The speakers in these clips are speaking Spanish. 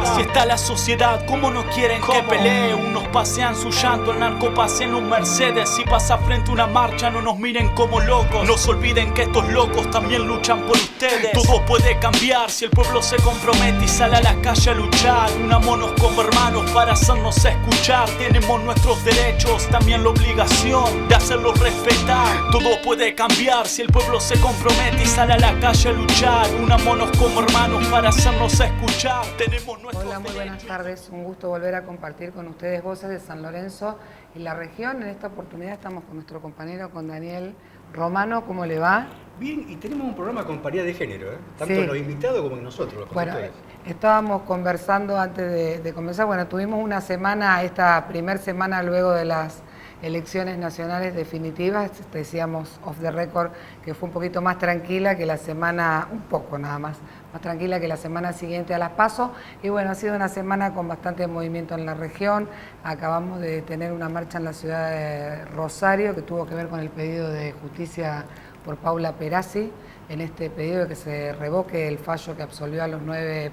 Así está la sociedad, ¿cómo no quieren que pelee? Unos pasean su llanto, el narco pasea en un Mercedes. Si pasa frente a una marcha, no nos miren como locos. No se olviden que estos locos también luchan por ustedes. Todo puede cambiar si el pueblo se compromete y sale a la calle a luchar. Unámonos como hermanos para hacernos escuchar. Tenemos nuestros derechos, también la obligación de hacerlos respetar. Todo puede cambiar si el pueblo se compromete y sale a la calle a luchar. Unámonos como hermanos para hacernos escuchar. Tenemos nuestros Hola, muy buenas tardes. Un gusto volver a compartir con ustedes voces de San Lorenzo y la región. En esta oportunidad estamos con nuestro compañero, con Daniel Romano. ¿Cómo le va? Bien, y tenemos un programa con paridad de género, tanto Sí. en los invitados como en nosotros, los Bueno, conductores. estábamos conversando antes de comenzar. Bueno, tuvimos una semana, esta primera semana luego de las elecciones nacionales definitivas, decíamos off the record que fue un poquito más tranquila que la semana, un poco nada más tranquila que la semana siguiente a las PASO. Y bueno, ha sido una semana con bastante movimiento en la región. Acabamos de tener una marcha en la ciudad de Rosario que tuvo que ver con el pedido de justicia por Paula Perazzi, en este pedido de que se revoque el fallo que absolvió a las 9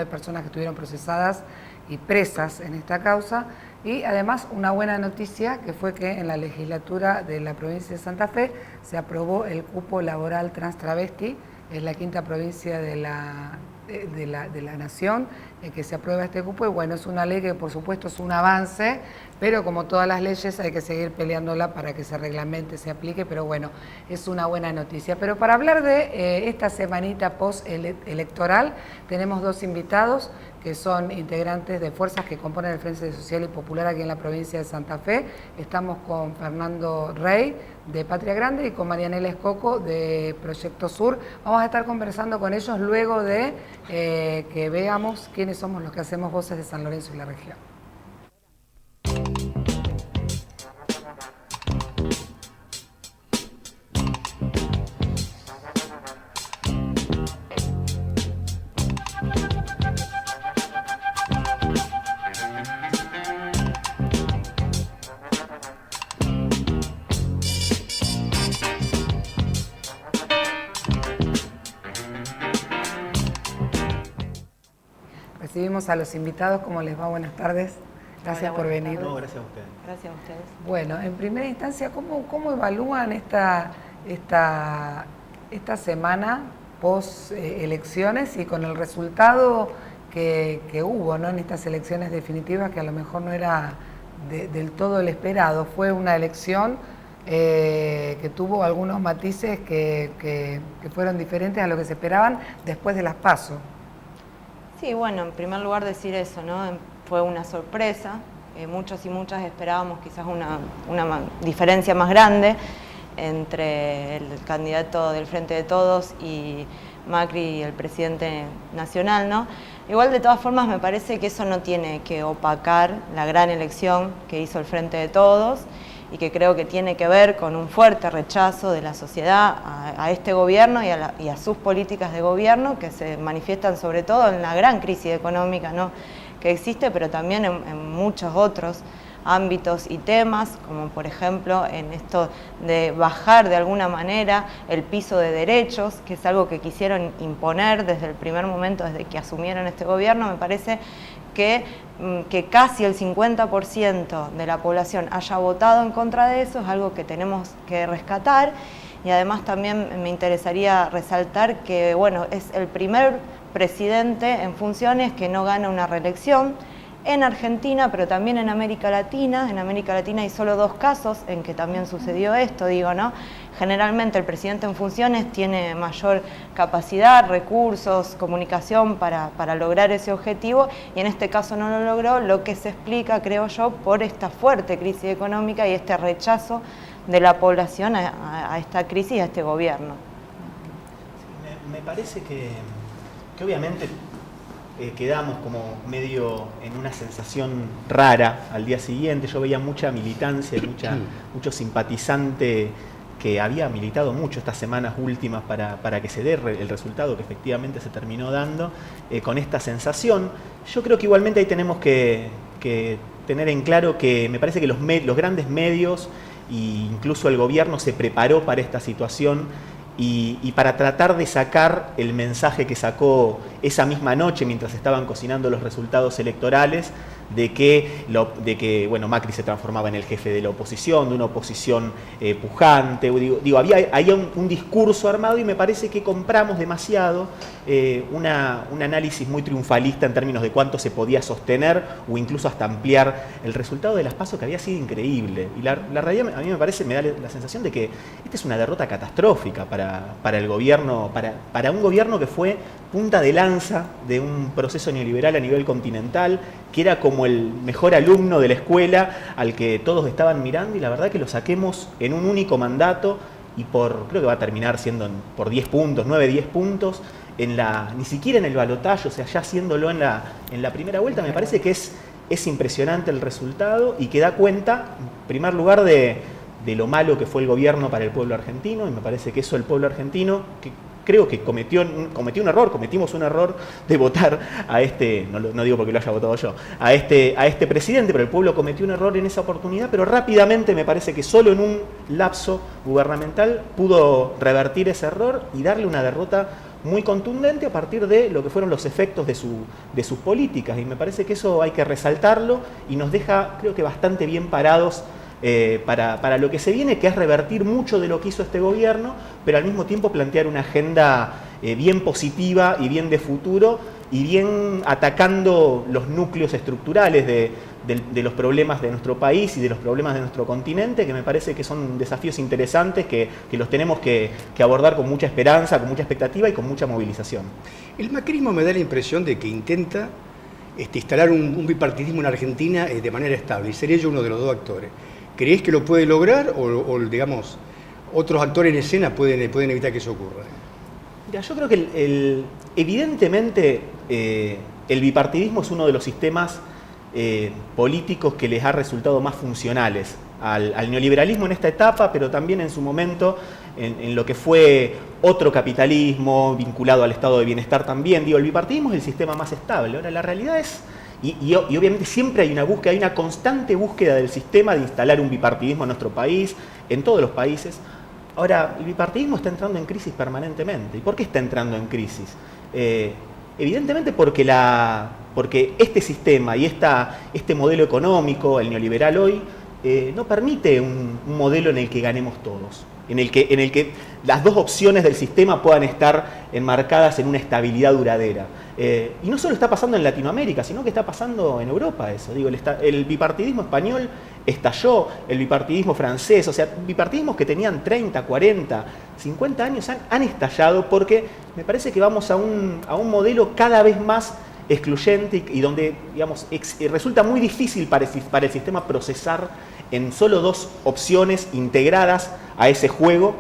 personas que estuvieron procesadas y presas en esta causa. Y además una buena noticia que fue que en la legislatura de la provincia de Santa Fe se aprobó el cupo laboral trans travesti. Es la quinta provincia de la nación que se aprueba este cupo, y bueno, es una ley que por supuesto es un avance, pero como todas las leyes hay que seguir peleándola para que se reglamente, se aplique, pero bueno, es una buena noticia. Pero para hablar de esta semanita post-electoral tenemos dos invitados que son integrantes de fuerzas que componen el Frente Social y Popular aquí en la provincia de Santa Fe. Estamos con Fernando Rey, de Patria Grande, y con Marianela Escoco, de Proyecto Sur. Vamos a estar conversando con ellos luego de que veamos quiénes somos los que hacemos Voces de San Lorenzo y la región. Recibimos a los invitados. ¿Cómo les va? Buenas tardes. Gracias por venir. No, gracias a ustedes. Gracias a ustedes. Bueno, en primera instancia, ¿cómo evalúan esta semana post-elecciones y con el resultado que hubo, ¿no?, en estas elecciones definitivas, que a lo mejor no era del todo el esperado? Fue una elección que tuvo algunos matices que fueron diferentes a lo que se esperaban después de las PASO. Sí, bueno, en primer lugar decir eso, ¿no? Fue una sorpresa. Muchos y muchas esperábamos quizás una diferencia más grande entre el candidato del Frente de Todos y Macri, el presidente nacional, ¿no? Igual, de todas formas, me parece que eso no tiene que opacar la gran elección que hizo el Frente de Todos, y que creo que tiene que ver con un fuerte rechazo de la sociedad a este gobierno y a sus políticas de gobierno, que se manifiestan sobre todo en la gran crisis económica, ¿no?, que existe, pero también en muchos otros ámbitos y temas, como por ejemplo en esto de bajar de alguna manera el piso de derechos, que es algo que quisieron imponer desde el primer momento, desde que asumieron este gobierno. Me parece que casi el 50% de la población haya votado en contra de eso es algo que tenemos que rescatar. Y además también me interesaría resaltar que, bueno, es el primer presidente en funciones que no gana una reelección en Argentina, pero también en América Latina. En América Latina hay solo 2 casos en que también sucedió esto, ¿no? Generalmente el presidente en funciones tiene mayor capacidad, recursos, comunicación para lograr ese objetivo, y en este caso no lo logró, lo que se explica, creo yo, por esta fuerte crisis económica y este rechazo de la población a esta crisis y a este gobierno. Me parece que obviamente quedamos como medio en una sensación rara al día siguiente. Yo veía mucha militancia, mucho simpatizante que había militado mucho estas semanas últimas para que se dé el resultado que efectivamente se terminó dando, con esta sensación. Yo creo que igualmente ahí tenemos que tener en claro que me parece que los grandes medios e incluso el gobierno se preparó para esta situación y para tratar de sacar el mensaje que sacó esa misma noche mientras estaban cocinando los resultados electorales, de que bueno, Macri se transformaba en el jefe de la oposición, de una oposición pujante. Había un discurso armado y me parece que compramos demasiado un análisis muy triunfalista en términos de cuánto se podía sostener o incluso hasta ampliar el resultado de las PASO, que había sido increíble. Y la realidad a mí me da la sensación de que esta es una derrota catastrófica para el gobierno, para un gobierno que fue punta de lanza de un proceso neoliberal a nivel continental, que era como el mejor alumno de la escuela al que todos estaban mirando, y la verdad que lo saquemos en un único mandato y creo que va a terminar siendo por 10 puntos, 9-10 puntos, ni siquiera en el balotaje, o sea, ya haciéndolo en la primera vuelta. Me parece que es impresionante el resultado y que da cuenta, en primer lugar, de lo malo que fue el gobierno para el pueblo argentino, y me parece que eso el pueblo argentino, que creo que cometimos un error de votar a no digo porque lo haya votado yo, a este presidente, pero el pueblo cometió un error en esa oportunidad, pero rápidamente me parece que solo en un lapso gubernamental pudo revertir ese error y darle una derrota muy contundente a partir de lo que fueron los efectos de sus políticas, y me parece que eso hay que resaltarlo y nos deja, creo que, bastante bien parados para lo que se viene, que es revertir mucho de lo que hizo este gobierno, pero al mismo tiempo plantear una agenda bien positiva y bien de futuro, y bien atacando los núcleos estructurales de los problemas de nuestro país y de los problemas de nuestro continente, que me parece que son desafíos interesantes que los tenemos que abordar con mucha esperanza, con mucha expectativa y con mucha movilización. El macrismo me da la impresión de que intenta instalar un bipartidismo en Argentina de manera estable, y sería yo uno de los dos actores. ¿Creés que lo puede lograr o digamos, otros actores en escena pueden evitar que eso ocurra? Mira, yo creo que evidentemente el bipartidismo es uno de los sistemas políticos que les ha resultado más funcionales al neoliberalismo en esta etapa, pero también en su momento en lo que fue otro capitalismo vinculado al estado de bienestar también. El bipartidismo es el sistema más estable. Ahora, la realidad es, y obviamente siempre hay una constante búsqueda del sistema de instalar un bipartidismo en nuestro país, en todos los países. Ahora, el bipartidismo está entrando en crisis permanentemente. ¿Y por qué está entrando en crisis? Evidentemente porque este sistema y este modelo económico, el neoliberal hoy, no permite un modelo en el que ganemos todos, en el que las dos opciones del sistema puedan estar enmarcadas en una estabilidad duradera. Y no solo está pasando en Latinoamérica, sino que está pasando en Europa eso. El bipartidismo español estalló, el bipartidismo francés, o sea, bipartidismos que tenían 30, 40, 50 años han estallado, porque me parece que vamos a un modelo cada vez más excluyente y donde, digamos, resulta muy difícil para el sistema procesar en solo dos opciones integradas a ese juego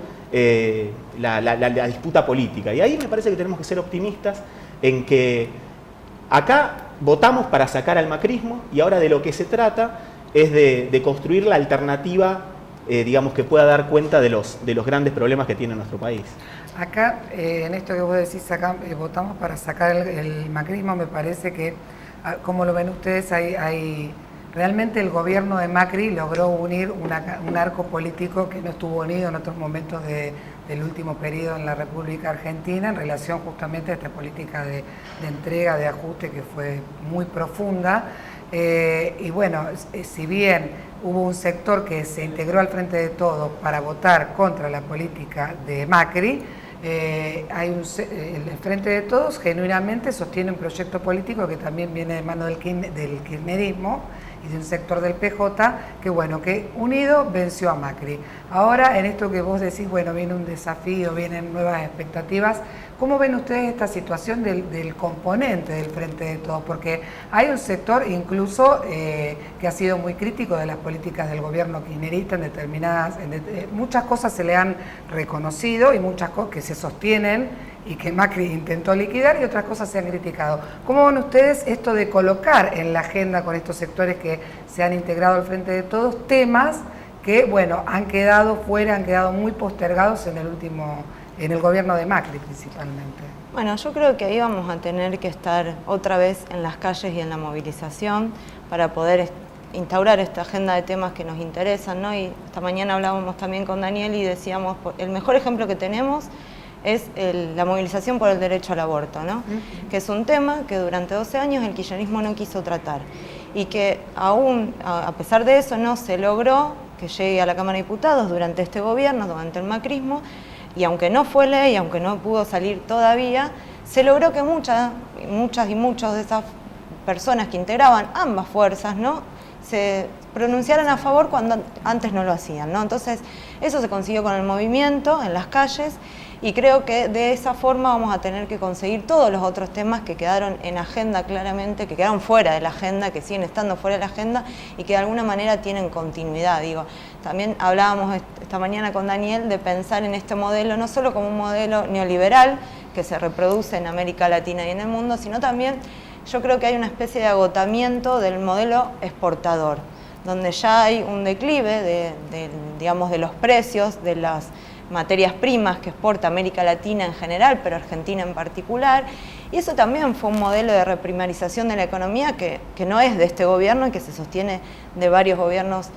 la disputa política. Y ahí me parece que tenemos que ser optimistas en que acá votamos para sacar al macrismo, y ahora de lo que se trata es de construir la alternativa, digamos, que pueda dar cuenta de los grandes problemas que tiene nuestro país. Acá, en esto que vos decís, votamos para sacar el macrismo, me parece que, como lo ven ustedes, realmente el gobierno de Macri logró unir un arco político que no estuvo unido en otros momentos del último periodo en la República Argentina, en relación justamente a esta política de entrega, de ajuste, que fue muy profunda. Y bueno, si bien hubo un sector que se integró al Frente de Todos para votar contra la política de Macri, el Frente de Todos genuinamente sostiene un proyecto político que también viene de mano del kirchnerismo y de un sector del PJ que unido venció a Macri. Ahora, en esto que vos decís, bueno, viene un desafío, vienen nuevas expectativas. ¿Cómo ven ustedes esta situación del componente del Frente de Todos? Porque hay un sector incluso que ha sido muy crítico de las políticas del gobierno kirchnerista en determinadas, muchas cosas se le han reconocido y muchas cosas que se sostienen y que Macri intentó liquidar, y otras cosas se han criticado. ¿Cómo ven ustedes esto de colocar en la agenda con estos sectores que se han integrado al Frente de Todos temas que, bueno, han quedado fuera, han quedado muy postergados en el gobierno de Macri principalmente? Bueno, yo creo que ahí vamos a tener que estar otra vez en las calles y en la movilización para poder instaurar esta agenda de temas que nos interesan, ¿no? Y esta mañana hablábamos también con Daniel y decíamos, el mejor ejemplo que tenemos es la movilización por el derecho al aborto, ¿no? Que es un tema que durante 12 años el kirchnerismo no quiso tratar y que aún, a pesar de eso, no se logró que llegue a la Cámara de Diputados durante este gobierno, durante el macrismo, y aunque no fue ley, aunque no pudo salir todavía, se logró que muchas y muchos de esas personas que integraban ambas fuerzas, ¿no?, se pronunciaran a favor cuando antes no lo hacían, ¿no? Entonces, eso se consiguió con el movimiento en las calles y creo que de esa forma vamos a tener que conseguir todos los otros temas que quedaron en agenda claramente, que quedaron fuera de la agenda, que siguen estando fuera de la agenda y que de alguna manera tienen continuidad. Digo, también hablábamos esta mañana con Daniel de pensar en este modelo no solo como un modelo neoliberal que se reproduce en América Latina y en el mundo, sino también yo creo que hay una especie de agotamiento del modelo exportador, donde ya hay un declive digamos, de los precios de las materias primas que exporta América Latina en general, pero Argentina en particular, y eso también fue un modelo de reprimarización de la economía que no es de este gobierno y que se sostiene de varios gobiernos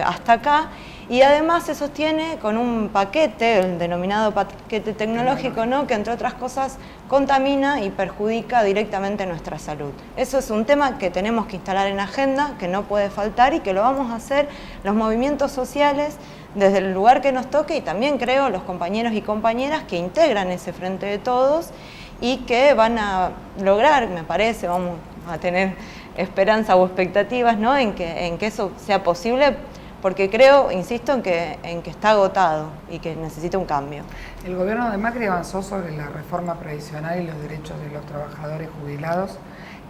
hasta acá, y además se sostiene con un paquete, el denominado paquete tecnológico, ¿no?, que entre otras cosas contamina y perjudica directamente nuestra salud. Eso es un tema que tenemos que instalar en agenda, que no puede faltar y que lo vamos a hacer los movimientos sociales desde el lugar que nos toque y también creo los compañeros y compañeras que integran ese Frente de Todos y que van a lograr, me parece, vamos a tener esperanza o expectativas, ¿no?, en que eso sea posible, porque creo, insisto, en que está agotado y que necesita un cambio. El gobierno de Macri avanzó sobre la reforma previsional y los derechos de los trabajadores jubilados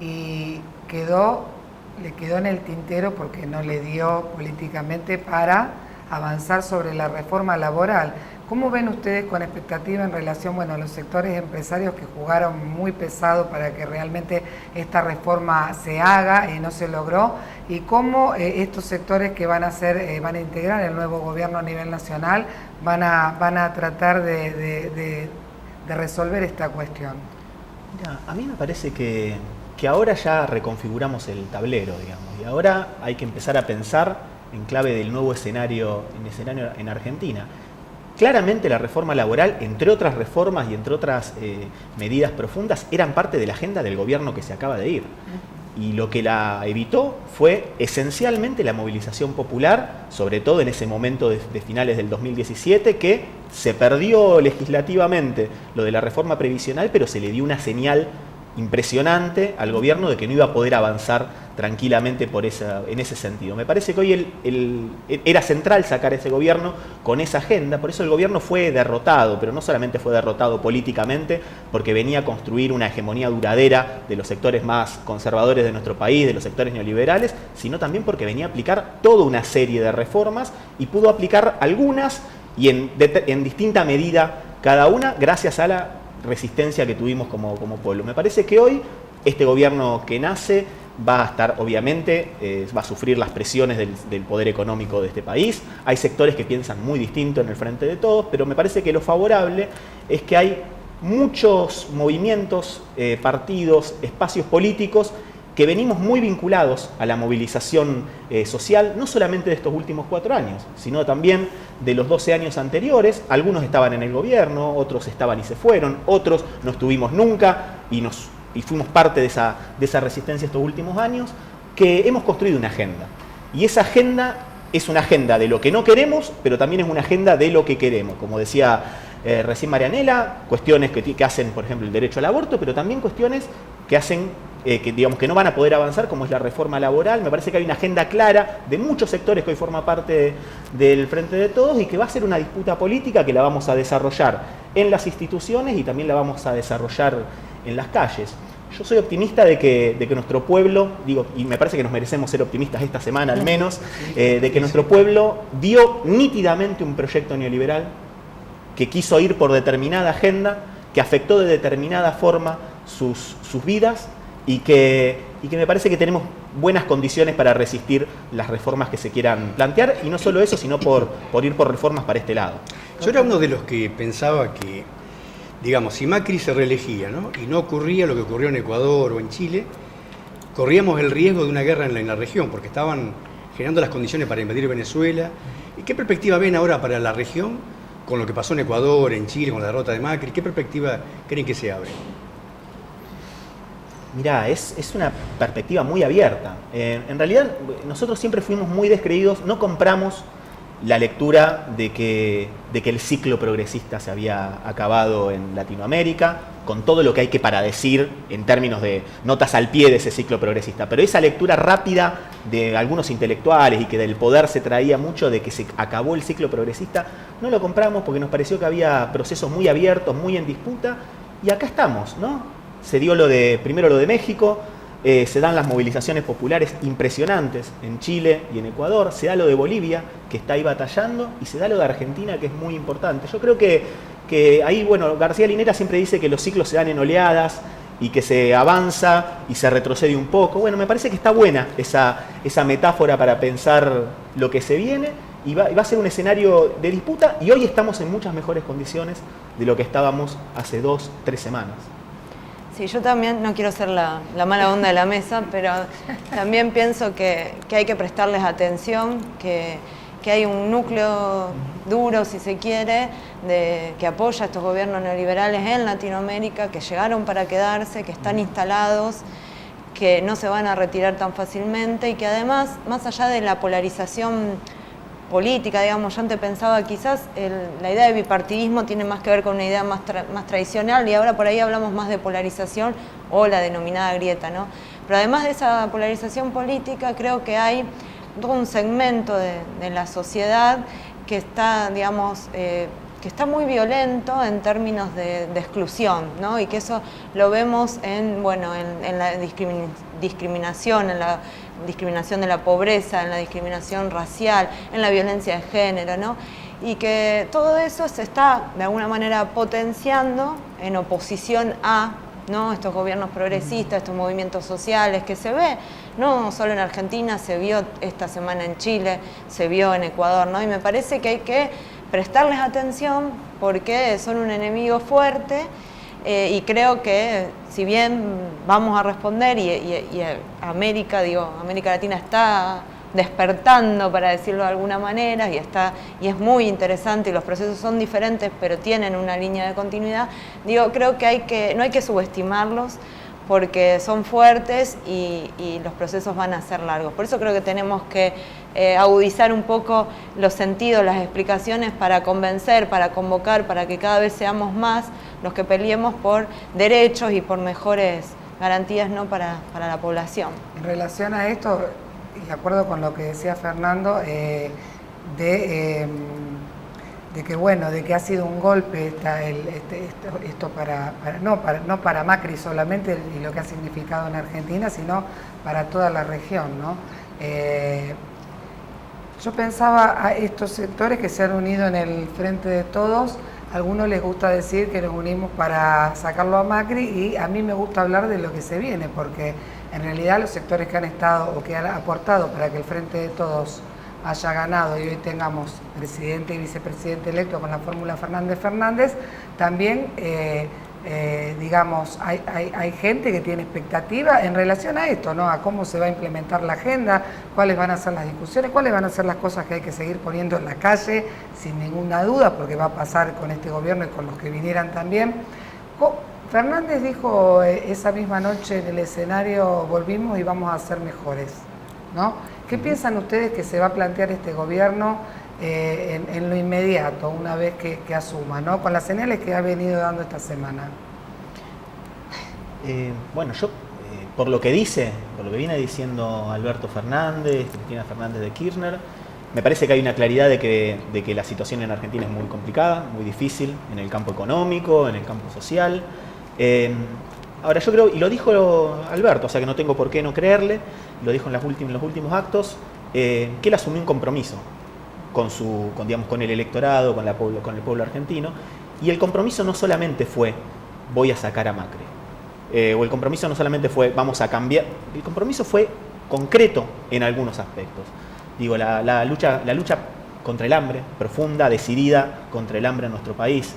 y le quedó en el tintero porque no le dio políticamente para avanzar sobre la reforma laboral. ¿Cómo ven ustedes con expectativa en relación, a los sectores empresarios que jugaron muy pesado para que realmente esta reforma se haga y no se logró? ¿Y cómo estos sectores que van a integrar el nuevo gobierno a nivel nacional van a tratar de resolver esta cuestión? Mira, a mí me parece que ahora ya reconfiguramos el tablero, digamos, y ahora hay que empezar a pensar en clave del nuevo escenario en Argentina. Claramente la reforma laboral, entre otras reformas y entre otras medidas profundas, eran parte de la agenda del gobierno que se acaba de ir. Y lo que la evitó fue esencialmente la movilización popular, sobre todo en ese momento de finales del 2017, que se perdió legislativamente lo de la reforma previsional, pero se le dio una señal impresionante al gobierno de que no iba a poder avanzar tranquilamente en ese sentido. Me parece que hoy era central sacar ese gobierno con esa agenda, por eso el gobierno fue derrotado, pero no solamente fue derrotado políticamente, porque venía a construir una hegemonía duradera de los sectores más conservadores de nuestro país, de los sectores neoliberales, sino también porque venía a aplicar toda una serie de reformas y pudo aplicar algunas y en distinta medida cada una, gracias a la resistencia que tuvimos como pueblo. Me parece que hoy este gobierno que nace va a estar, obviamente, va a sufrir las presiones del poder económico de este país. Hay sectores que piensan muy distinto en el Frente de Todos, pero me parece que lo favorable es que hay muchos movimientos, partidos, espacios políticos que venimos muy vinculados a la movilización social, no solamente de estos últimos 4 años, sino también de los 12 años anteriores. Algunos estaban en el gobierno, otros estaban y se fueron, otros no estuvimos nunca y fuimos parte de esa resistencia estos últimos años, que hemos construido una agenda. Y esa agenda es una agenda de lo que no queremos, pero también es una agenda de lo que queremos. Como decía recién Marianela, cuestiones que hacen, por ejemplo, el derecho al aborto, pero también cuestiones que hacen que no van a poder avanzar, como es la reforma laboral. Me parece que hay una agenda clara de muchos sectores que hoy forman parte del Frente de Todos y que va a ser una disputa política que la vamos a desarrollar en las instituciones y también la vamos a desarrollar en las calles. Yo soy optimista de que nuestro pueblo, y me parece que nos merecemos ser optimistas esta semana al menos, de que nuestro pueblo dio nítidamente un proyecto neoliberal que quiso ir por determinada agenda, que afectó de determinada forma sus vidas y que me parece que tenemos buenas condiciones para resistir las reformas que se quieran plantear, y no solo eso, sino por ir por reformas para este lado. Yo era uno de los que pensaba que, digamos, si Macri se reelegía, ¿no?, y no ocurría lo que ocurrió en Ecuador o en Chile, corríamos el riesgo de una guerra en la región, porque estaban generando las condiciones para invadir Venezuela. ¿Y qué perspectiva ven ahora para la región con lo que pasó en Ecuador, en Chile, con la derrota de Macri? ¿Qué perspectiva creen que se abre? Mirá, es una perspectiva muy abierta. En realidad, nosotros siempre fuimos muy descreídos, no compramos la lectura de que el ciclo progresista se había acabado en Latinoamérica, con todo lo que hay que para decir en términos de notas al pie de ese ciclo progresista. Pero esa lectura rápida de algunos intelectuales y que del poder se traía mucho de que se acabó el ciclo progresista, no lo compramos porque nos pareció que había procesos muy abiertos, muy en disputa, y acá estamos, ¿no? Se dio primero lo de México, se dan las movilizaciones populares impresionantes en Chile y en Ecuador, se da lo de Bolivia, que está ahí batallando, y se da lo de Argentina, que es muy importante. Yo creo que ahí, bueno, García Linera siempre dice que los ciclos se dan en oleadas y que se avanza y se retrocede un poco. Bueno, me parece que está buena esa metáfora para pensar lo que se viene, y va a ser un escenario de disputa, y hoy estamos en muchas mejores condiciones de lo que estábamos hace 2, 3 semanas. Sí, yo también no quiero ser la mala onda de la mesa, pero también pienso que hay que prestarles atención, que hay un núcleo duro, si se quiere, que apoya a estos gobiernos neoliberales en Latinoamérica, que llegaron para quedarse, que están instalados, que no se van a retirar tan fácilmente y que además, más allá de la polarización política, digamos, yo antes pensaba quizás la idea de bipartidismo tiene más que ver con una idea más tradicional, y ahora por ahí hablamos más de polarización o la denominada grieta, ¿no? Pero además de esa polarización política, creo que hay todo un segmento de la sociedad que está, digamos, que está muy violento en términos de exclusión, ¿no? Y que eso lo vemos en la discriminación, en la discriminación de la pobreza, en la discriminación racial, en la violencia de género, ¿no? Y que todo eso se está de alguna manera potenciando en oposición a, ¿no?, estos gobiernos progresistas, estos movimientos sociales que se ve, no solo en Argentina, se vio esta semana en Chile, se vio en Ecuador, ¿no? Y me parece que hay que prestarles atención porque son un enemigo fuerte. Y creo que si bien vamos a responder y América Latina está despertando, para decirlo de alguna manera, y es muy interesante y los procesos son diferentes, pero tienen una línea de continuidad, creo que no hay que subestimarlos porque son fuertes y los procesos van a ser largos. Por eso creo que tenemos que agudizar un poco los sentidos, las explicaciones para convencer, para convocar, para que cada vez seamos más los que peleemos por derechos y por mejores garantías, ¿no?, para la población. En relación a esto, y de acuerdo con lo que decía Fernando, de que ha sido un golpe esto no para Macri solamente y lo que ha significado en Argentina, sino para toda la región, ¿no? Yo pensaba a estos sectores que se han unido en el Frente de Todos. A algunos les gusta decir que nos unimos para sacarlo a Macri, y a mí me gusta hablar de lo que se viene, porque en realidad los sectores que han estado o que han aportado para que el Frente de Todos haya ganado y hoy tengamos presidente y vicepresidente electo con la fórmula Fernández, también hay gente que tiene expectativa en relación a esto, ¿no?, a cómo se va a implementar la agenda, cuáles van a ser las discusiones, cuáles van a ser las cosas que hay que seguir poniendo en la calle, sin ninguna duda, porque va a pasar con este gobierno y con los que vinieran también. Fernández dijo esa misma noche en el escenario: volvimos y vamos a ser mejores, ¿no? ¿Qué piensan ustedes que se va a plantear este gobierno en lo inmediato, una vez que asuma, ¿no?, con las señales que ha venido dando esta semana? Bueno, yo, por lo que viene diciendo Alberto Fernández, Cristina Fernández de Kirchner, me parece que hay una claridad de que la situación en Argentina es muy complicada, muy difícil, en el campo económico, en el campo social. Ahora yo creo, y lo dijo Alberto, o sea que no tengo por qué no creerle, lo dijo en los últimos actos, que él asumió un compromiso con el electorado, con el pueblo argentino, y el compromiso no solamente fue voy a sacar a Macri, o el compromiso no solamente fue vamos a cambiar, el compromiso fue concreto en algunos aspectos. La lucha contra el hambre, profunda, decidida contra el hambre en nuestro país,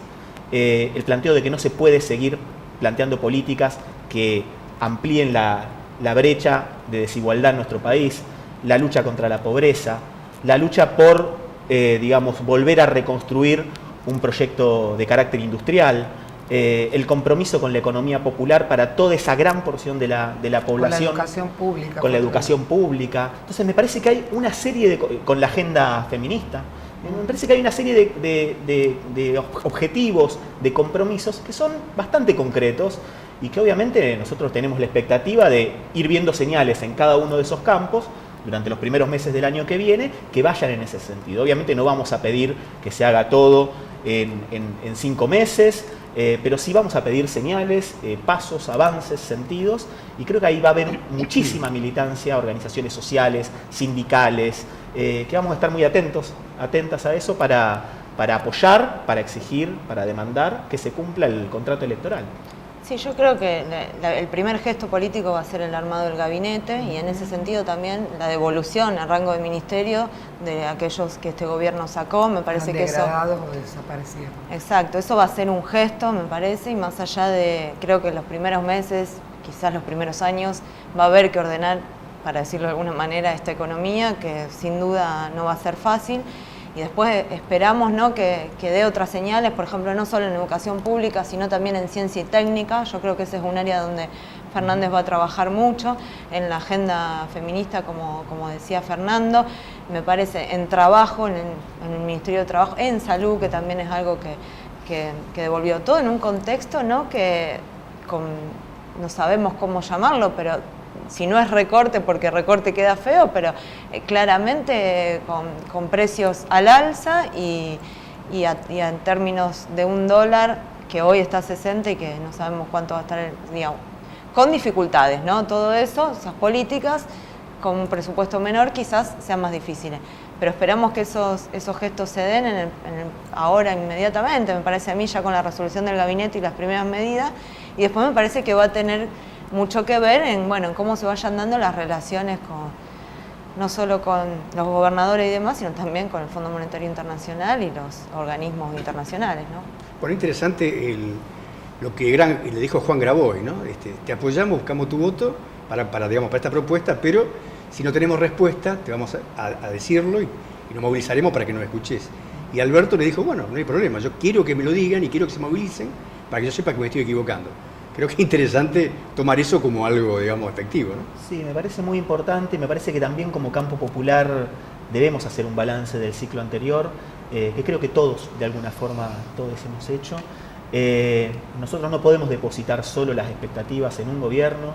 el planteo de que no se puede seguir planteando políticas que amplíen la la brecha de desigualdad en nuestro país, la lucha contra la pobreza, la lucha por, digamos, volver a reconstruir un proyecto de carácter industrial, el compromiso con la economía popular para toda esa gran porción de la población. Con la educación pública. Con la educación pública. Entonces me parece que hay una serie con la agenda feminista, me parece que hay una serie de objetivos, de compromisos que son bastante concretos y que obviamente nosotros tenemos la expectativa de ir viendo señales en cada uno de esos campos durante los primeros meses del año que viene, que vayan en ese sentido. Obviamente no vamos a pedir que se haga todo en 5 meses, pero sí vamos a pedir señales, pasos, avances, sentidos, y creo que ahí va a haber muchísima militancia, organizaciones sociales, sindicales, que vamos a estar muy atentas a eso para apoyar, para exigir, para demandar que se cumpla el contrato electoral. Sí, yo creo que el primer gesto político va a ser el armado del gabinete y en ese sentido también la devolución al rango de ministerio de aquellos que este gobierno sacó, me parece que eso... degradados o desaparecidos. Exacto, eso va a ser un gesto, me parece, y más allá de, creo que los primeros meses, quizás los primeros años, va a haber que ordenar, para decirlo de alguna manera, esta economía, que sin duda no va a ser fácil. Y después esperamos, ¿no?, que dé otras señales, por ejemplo, no solo en educación pública, sino también en ciencia y técnica. Yo creo que ese es un área donde Fernández va a trabajar mucho, en la agenda feminista, como decía Fernando, me parece, en trabajo, en el Ministerio de Trabajo, en salud, que también es algo que devolvió todo en un contexto, ¿no?, que no sabemos cómo llamarlo, pero si no es recorte, porque recorte queda feo, pero claramente con precios al alza y en términos de $1 que hoy está a 60 y que no sabemos cuánto va a estar, digamos, con dificultades, ¿no? Todo eso, esas políticas con un presupuesto menor quizás sean más difíciles, pero esperamos que esos gestos se den ahora inmediatamente, me parece a mí, ya con la resolución del gabinete y las primeras medidas, y después me parece que va a tener mucho que ver en cómo se vayan dando las relaciones no solo con los gobernadores y demás, sino también con el Fondo Monetario Internacional y los organismos internacionales, ¿no? Bueno, interesante lo que le dijo Juan Grabois, ¿no? Te apoyamos, buscamos tu voto para esta propuesta, pero si no tenemos respuesta, te vamos a decirlo y nos movilizaremos para que nos escuches. Y Alberto le dijo, bueno, no hay problema, yo quiero que me lo digan y quiero que se movilicen para que yo sepa que me estoy equivocando. Creo que es interesante tomar eso como algo, digamos, efectivo, ¿no? Sí, me parece muy importante, me parece que también como campo popular debemos hacer un balance del ciclo anterior, que creo que todos, de alguna forma, todos hemos hecho. Nosotros no podemos depositar solo las expectativas en un gobierno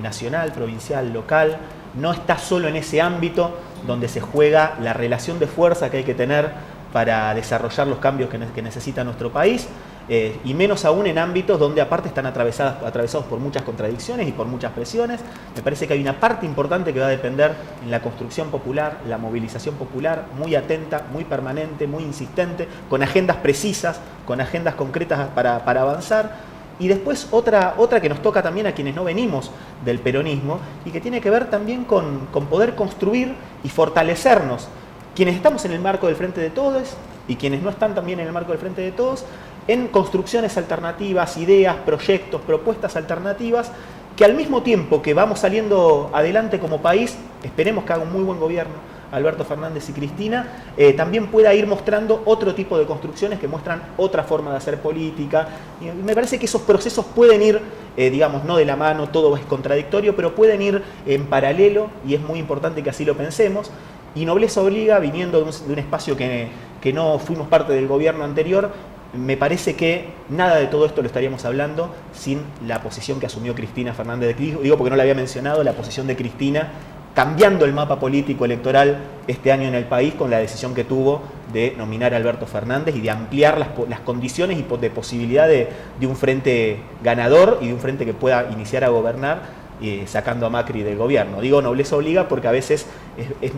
nacional, provincial, local. No está solo en ese ámbito donde se juega la relación de fuerza que hay que tener para desarrollar los cambios que necesita nuestro país. Y menos aún en ámbitos donde aparte están atravesados por muchas contradicciones y por muchas presiones. Me parece que hay una parte importante que va a depender en la construcción popular, la movilización popular, muy atenta, muy permanente, muy insistente, con agendas precisas, con agendas concretas para avanzar. Y después otra que nos toca también a quienes no venimos del peronismo y que tiene que ver también con poder construir y fortalecernos, quienes estamos en el marco del Frente de Todos y quienes no están también en el marco del Frente de Todos, en construcciones alternativas, ideas, proyectos, propuestas alternativas, que al mismo tiempo que vamos saliendo adelante como país, esperemos que haga un muy buen gobierno Alberto Fernández y Cristina, también pueda ir mostrando otro tipo de construcciones que muestran otra forma de hacer política. Y me parece que esos procesos pueden ir, digamos, no de la mano, todo es contradictorio, pero pueden ir en paralelo y es muy importante que así lo pensemos. Y Nobleza Obliga, viniendo de un espacio que no fuimos parte del gobierno anterior, me parece que nada de todo esto lo estaríamos hablando sin la posición que asumió Cristina Fernández de Kirchner. Digo porque no la había mencionado, la posición de Cristina cambiando el mapa político electoral este año en el país con la decisión que tuvo de nominar a Alberto Fernández y de ampliar las condiciones y de posibilidad de un frente ganador y de un frente que pueda iniciar a gobernar sacando a Macri del gobierno. Digo Nobleza Obliga porque a veces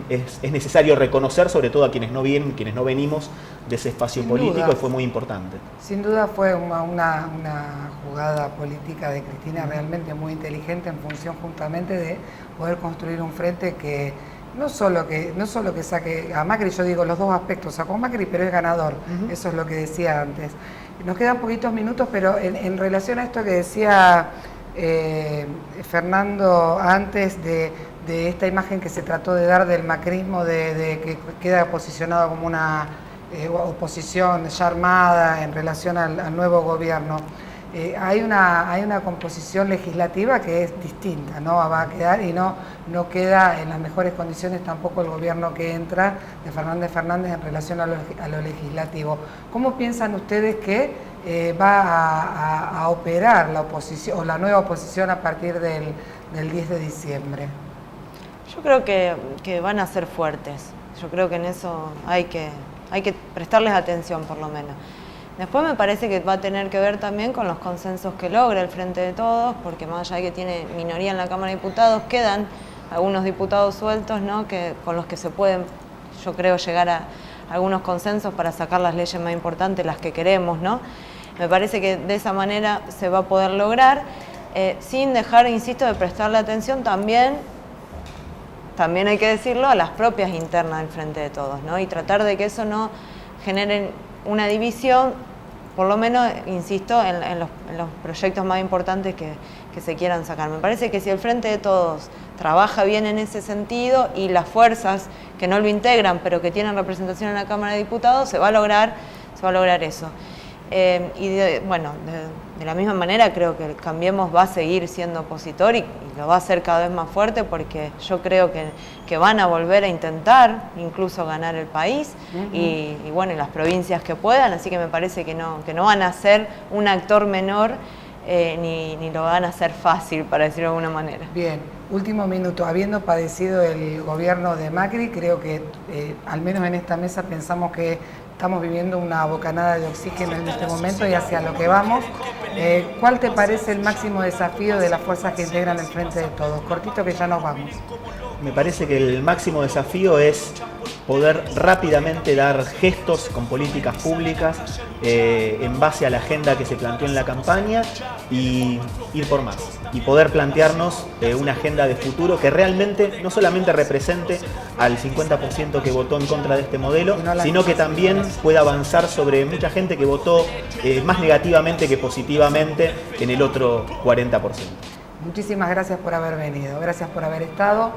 es necesario reconocer, sobre todo a quienes no vienen, quienes no venimos de ese espacio político, y fue muy importante. Sin duda fue una jugada política de Cristina realmente muy inteligente en función justamente de poder construir un frente que no solo que saque a Macri, yo digo los dos aspectos, sacó a Macri pero es ganador, eso es lo que decía antes. Nos quedan poquitos minutos, pero en relación a esto que decía Fernando, antes de esta imagen que se trató de dar del macrismo, de que queda posicionado como una oposición ya armada en relación al nuevo gobierno, hay una composición legislativa que es distinta, ¿no? Va a quedar y no queda en las mejores condiciones tampoco el gobierno que entra de Fernández Fernández en relación a lo legislativo. ¿Cómo piensan ustedes que va a operar la oposición o la nueva oposición a partir del 10 de diciembre? Yo creo que van a ser fuertes. Yo creo que en eso hay que prestarles atención, por lo menos. Después me parece que va a tener que ver también con los consensos que logra el Frente de Todos, porque más allá de que tiene minoría en la Cámara de Diputados, quedan algunos diputados sueltos, ¿no? Con los que se pueden, yo creo, llegar a algunos consensos para sacar las leyes más importantes, las que queremos, ¿no? Me parece que de esa manera se va a poder lograr, sin dejar, insisto, de prestarle atención también hay que decirlo, a las propias internas del Frente de Todos, ¿no? Y tratar de que eso no genere una división, por lo menos, insisto, en los proyectos más importantes que se quieran sacar. Me parece que si el Frente de Todos trabaja bien en ese sentido y las fuerzas que no lo integran, pero que tienen representación en la Cámara de Diputados, se va a lograr eso. De la misma manera creo que el Cambiemos va a seguir siendo opositor y lo va a hacer cada vez más fuerte, porque yo creo que van a volver a intentar incluso ganar el país y las provincias que puedan, así que me parece que no van a ser un actor menor ni lo van a hacer fácil, para decirlo de alguna manera. Bien, último minuto. Habiendo padecido el gobierno de Macri, creo que al menos en esta mesa pensamos que estamos viviendo una bocanada de oxígeno en este momento y hacia lo que vamos. ¿Cuál te parece el máximo desafío de las fuerzas que integran el Frente de Todos? Cortito, que ya nos vamos. Me parece que el máximo desafío es poder rápidamente dar gestos con políticas públicas en base a la agenda que se planteó en la campaña y ir por más. Y poder plantearnos una agenda de futuro que realmente no solamente represente al 50% que votó en contra de este modelo, sino que también pueda avanzar sobre mucha gente que votó más negativamente que positivamente en el otro 40%. Muchísimas gracias por haber venido, gracias por haber estado.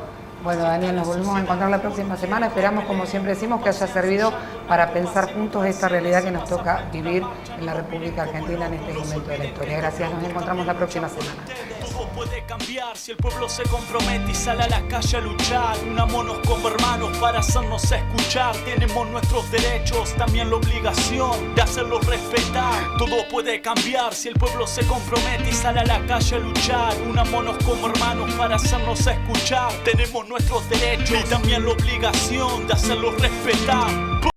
Bueno, Daniel, nos volvemos a encontrar la próxima semana. Esperamos, como siempre decimos, que haya servido para pensar juntos esta realidad que nos toca vivir en la República Argentina en este momento de la historia. Gracias, nos encontramos la próxima semana. Todo puede cambiar si el pueblo se compromete y sale a la calle a luchar. Unámonos como hermanos para hacernos escuchar. Tenemos nuestros derechos, también la obligación de hacerlos respetar. Todo puede cambiar si el pueblo se compromete y sale a la calle a luchar. Unámonos como hermanos para hacernos escuchar. Tenemos nuestros derechos y también la obligación de hacerlos respetar.